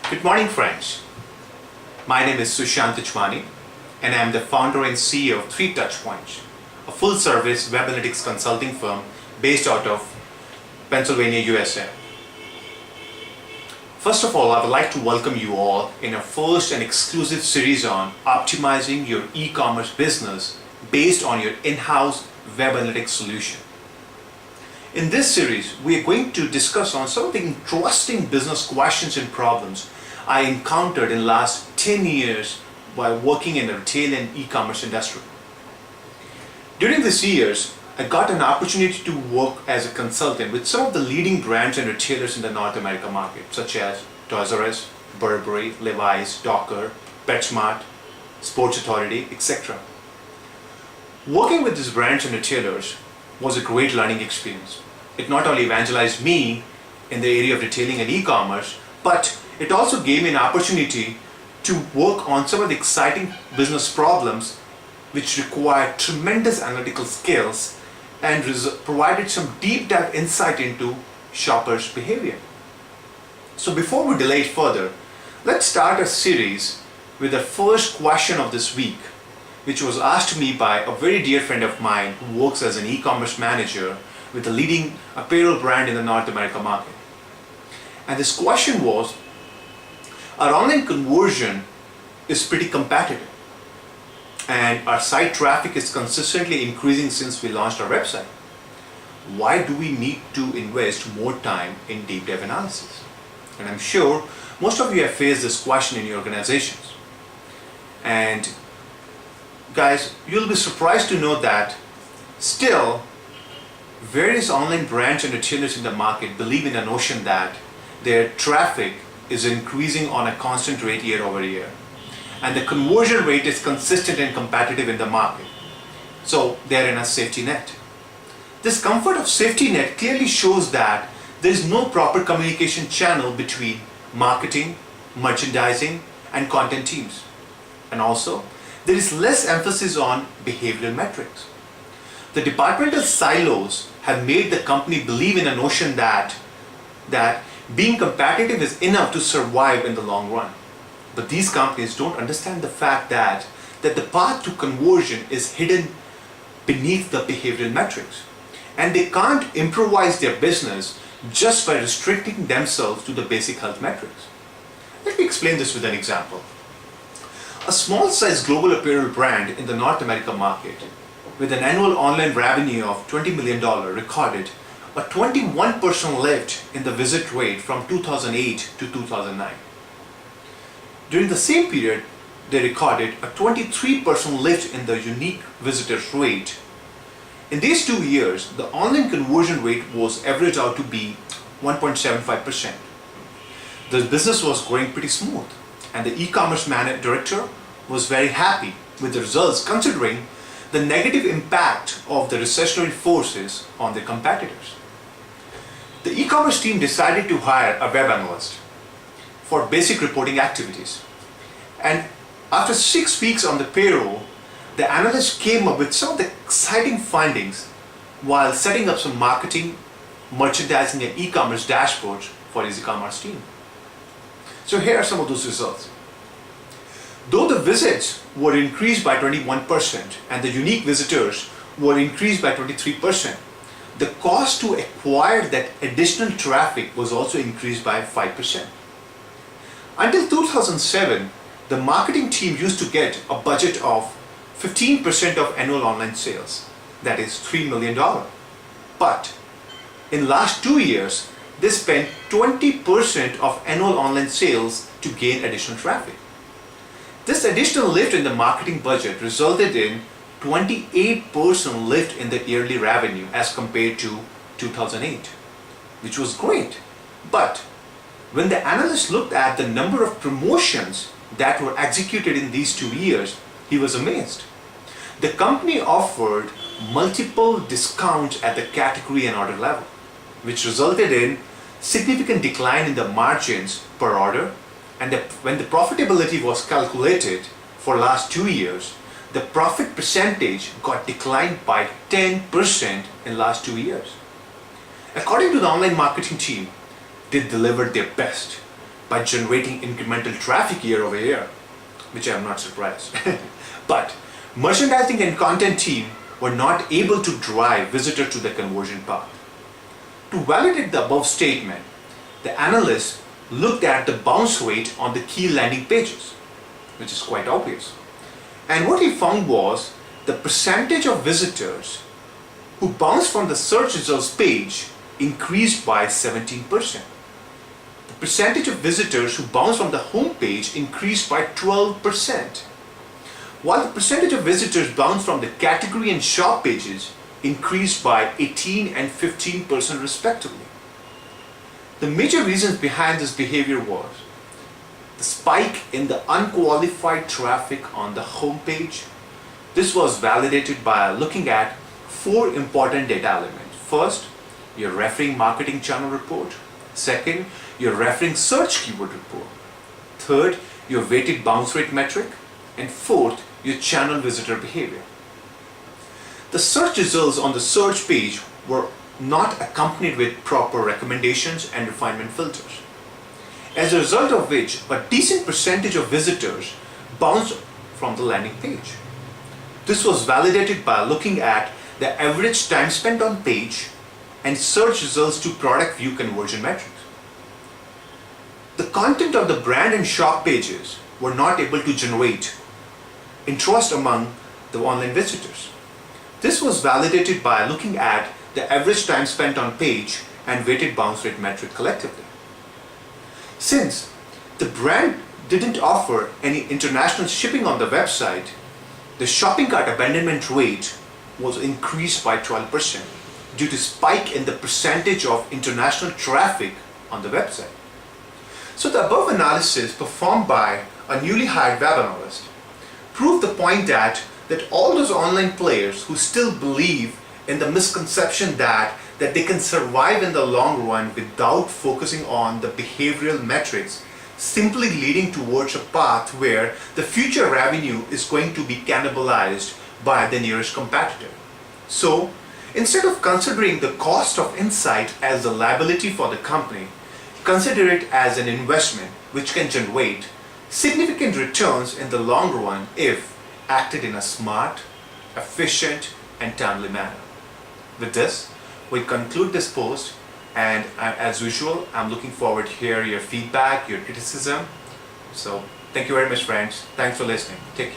Good morning, friends. My name is Sushant Tichwani, and I am the founder and CEO of 3 Touchpoints, a full-service web analytics consulting firm based out of Pennsylvania, USA. First of all, I would like to welcome you all in our first and exclusive series on optimizing your e-commerce business based on your in-house web analytics solution. In this series, we are going to discuss on some of the interesting business questions and problems I encountered in the last 10 years while working in the retail and e-commerce industry. During these years, I got an opportunity to work as a consultant with some of the leading brands and retailers in the North America market, such as Toys R Us, Burberry, Levi's, Docker, PetSmart, Sports Authority, etc. Working with these brands and retailers was a great learning experience. It not only evangelized me in the area of retailing and e-commerce, but it also gave me an opportunity to work on some of the exciting business problems which required tremendous analytical skills and provided some deep dive insight into shoppers' behavior. So before we delay further, let's start a series with the first question of this week, which was asked to me by a very dear friend of mine who works as an e-commerce manager with a leading apparel brand in the North America market. And this question was, our online conversion is pretty competitive and our site traffic is consistently increasing since we launched our website. Why do we need to invest more time in deep dive analysis? And I'm sure most of you have faced this question in your organizations. And guys, you'll be surprised to know that still various online brands and retailers in the market believe in the notion that their traffic is increasing on a constant rate year over year, and the conversion rate is consistent and competitive in the market. So they're in a safety net. This comfort of safety net clearly shows that there is no proper communication channel between marketing, merchandising, and content teams. And also, there is less emphasis on behavioral metrics. The departmental silos have made the company believe in a notion that being competitive is enough to survive in the long run. But these companies don't understand the fact that the path to conversion is hidden beneath the behavioral metrics. And they can't improvise their business just by restricting themselves to the basic health metrics. Let me explain this with an example. A small-sized global apparel brand in the North America market with an annual online revenue of $20 million recorded a 21% lift in the visit rate from 2008 to 2009. During the same period, they recorded a 23% lift in the unique visitors rate. In these 2 years, the online conversion rate was averaged out to be 1.75%. The business was going pretty smooth, and the e-commerce director was very happy with the results considering the negative impact of the recessionary forces on their competitors. The e-commerce team decided to hire a web analyst for basic reporting activities. And after 6 weeks on the payroll, the analyst came up with some of the exciting findings while setting up some marketing, merchandising, and e-commerce dashboards for his e-commerce team. So here are some of those results. Though the visits were increased by 21% and the unique visitors were increased by 23%, the cost to acquire that additional traffic was also increased by 5%. Until 2007, the marketing team used to get a budget of 15% of annual online sales, that is $3 million. But in the last 2 years, they spent 20% of annual online sales to gain additional traffic. This additional lift in the marketing budget resulted in 28% lift in the yearly revenue as compared to 2008, which was great. But when the analyst looked at the number of promotions that were executed in these 2 years, he was amazed. The company offered multiple discounts at the category and order level, which resulted in significant decline in the margins per order. And when the profitability was calculated for last 2 years, the profit percentage got declined by 10% in last 2 years. According to the online marketing team, they delivered their best. by generating incremental traffic year over year, which I'm not surprised. But merchandising and content team were not able to drive visitors to the conversion path. To validate the above statement, the analyst looked at the bounce rate on the key landing pages, which is quite obvious. And what he found was the percentage of visitors who bounced from the search results page increased by 17%. The percentage of visitors who bounced from the home page increased by 12%, while the percentage of visitors bounced from the category and shop pages increased by 18 and 15% respectively. The major reasons behind this behavior was the spike in the unqualified traffic on the home page. This was validated by looking at 4 important data elements. First, your referring marketing channel report. Second, your referring search keyword report. Third, your weighted bounce rate metric. And fourth, your channel visitor behavior. The search results on the search page were not accompanied with proper recommendations and refinement filters, as a result of which a decent percentage of visitors bounced from the landing page. This was validated by looking at the average time spent on page and search results to product view conversion metrics. The content of the brand and shop pages were not able to generate interest among the online visitors. This was validated by looking at the average time spent on page and weighted bounce rate metric collectively. Since the brand didn't offer any international shipping on the website, the shopping cart abandonment rate was increased by 12% due to spike in the percentage of international traffic on the website. So the above analysis performed by a newly hired web analyst proved the point that all those online players who still believe in the misconception that they can survive in the long run without focusing on the behavioral metrics, simply leading towards a path where the future revenue is going to be cannibalized by the nearest competitor. So instead of considering the cost of insight as a liability for the company, consider it as an investment which can generate significant returns in the long run if acted in a smart, efficient, and timely manner. With this, we conclude this post, and as usual, I'm looking forward to hear your feedback, your criticism. So thank you very much, friends. Thanks for listening. Take care.